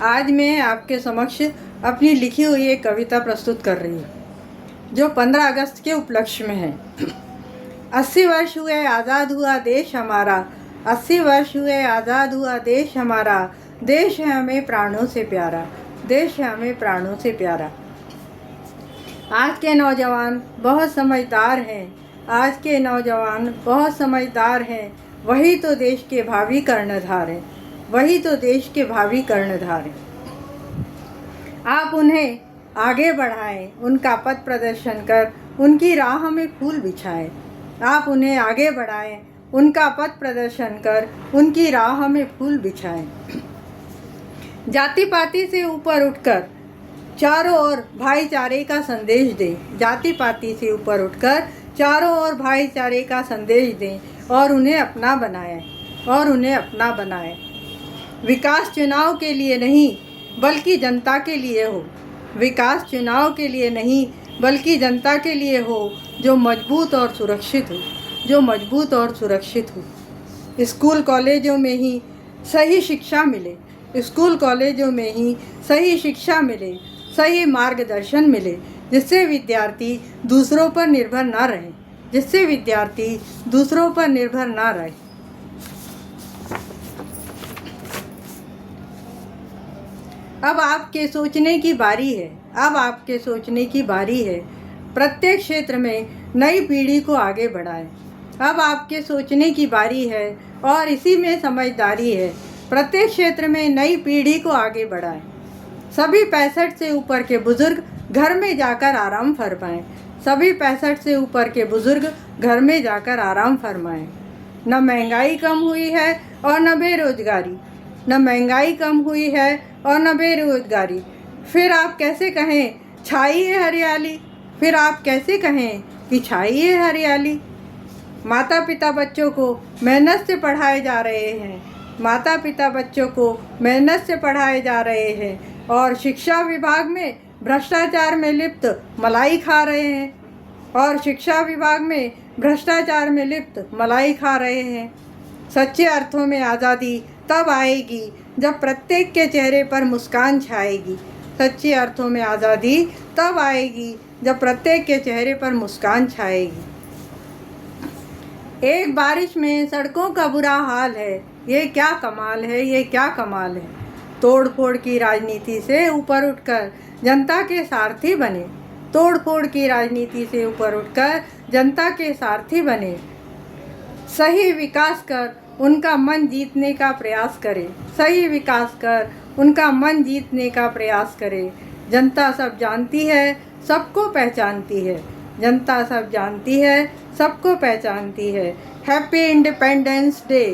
आज मैं आपके समक्ष अपनी लिखी हुई एक कविता प्रस्तुत कर रही हूँ जो 15 अगस्त के उपलक्ष्य में है। 80 वर्ष हुए आज़ाद हुआ देश हमारा, 80 वर्ष हुए आज़ाद हुआ देश हमारा, देश है हमें प्राणों से प्यारा, देश है हमें प्राणों से प्यारा। आज के नौजवान बहुत समझदार हैं, आज के नौजवान बहुत समझदार हैं, वही तो देश के भावी कर्णधार हैं, वही तो देश के भावी कर्णधार हैं। आप उन्हें आगे बढ़ाएं, उनका पथ प्रदर्शन कर उनकी राह में फूल बिछाएं। आप उन्हें आगे बढ़ाएं, उनका पथ प्रदर्शन कर उनकी राह में फूल बिछाएं। जाति पाति से ऊपर उठकर चारों ओर भाईचारे का संदेश दें, जाति पाति से ऊपर उठकर चारों ओर भाईचारे का संदेश दें और उन्हें अपना बनाएं, और उन्हें अपना बनाएं। विकास चुनाव के लिए नहीं बल्कि जनता के लिए हो, विकास चुनाव के लिए नहीं बल्कि जनता के लिए हो, जो मजबूत और सुरक्षित हो, जो मजबूत और सुरक्षित हो। स्कूल कॉलेजों में ही सही शिक्षा मिले, स्कूल कॉलेजों में ही सही शिक्षा मिले, सही मार्गदर्शन मिले, जिससे विद्यार्थी दूसरों पर निर्भर ना रहे, जिससे विद्यार्थी दूसरों पर निर्भर ना रहे। अब आपके सोचने की बारी है, अब आपके सोचने की बारी है। प्रत्येक क्षेत्र में नई पीढ़ी को आगे बढ़ाएं। अब आपके सोचने की बारी है और इसी में समझदारी है। प्रत्येक क्षेत्र में नई पीढ़ी को आगे बढ़ाएं। सभी 65 से ऊपर के बुजुर्ग घर में जाकर आराम फरमाएं, सभी 65 से ऊपर के बुजुर्ग घर में जाकर आराम फरमाएं। न महंगाई कम हुई है और न बेरोजगारी, न महंगाई कम हुई है और न बेरोजगारी। फिर आप कैसे कहें छाई है हरियाली, फिर आप कैसे कहें कि छाई है हरियाली। माता पिता बच्चों को मेहनत से पढ़ाए जा रहे हैं, माता पिता बच्चों को मेहनत से पढ़ाए जा रहे हैं और शिक्षा विभाग में भ्रष्टाचार में लिप्त मलाई खा रहे हैं, और शिक्षा विभाग में भ्रष्टाचार में लिप्त मलाई खा रहे हैं। सच्चे अर्थों में आज़ादी तब आएगी जब प्रत्येक के चेहरे पर मुस्कान छाएगी, सच्चे अर्थों में आज़ादी तब आएगी जब प्रत्येक के चेहरे पर मुस्कान छाएगी। एक बारिश में सड़कों का बुरा हाल है, ये क्या कमाल है, ये क्या कमाल है। तोड़ फोड़ की राजनीति से ऊपर उठकर जनता के सारथी बने, तोड़ फोड़ की राजनीति से ऊपर उठकर जनता के सारथी बने। सही विकास कर उनका मन जीतने का प्रयास करें, सही विकास कर उनका मन जीतने का प्रयास करें। जनता सब जानती है, सबको पहचानती है, जनता सब जानती है, सबको पहचानती है। Happy independence day.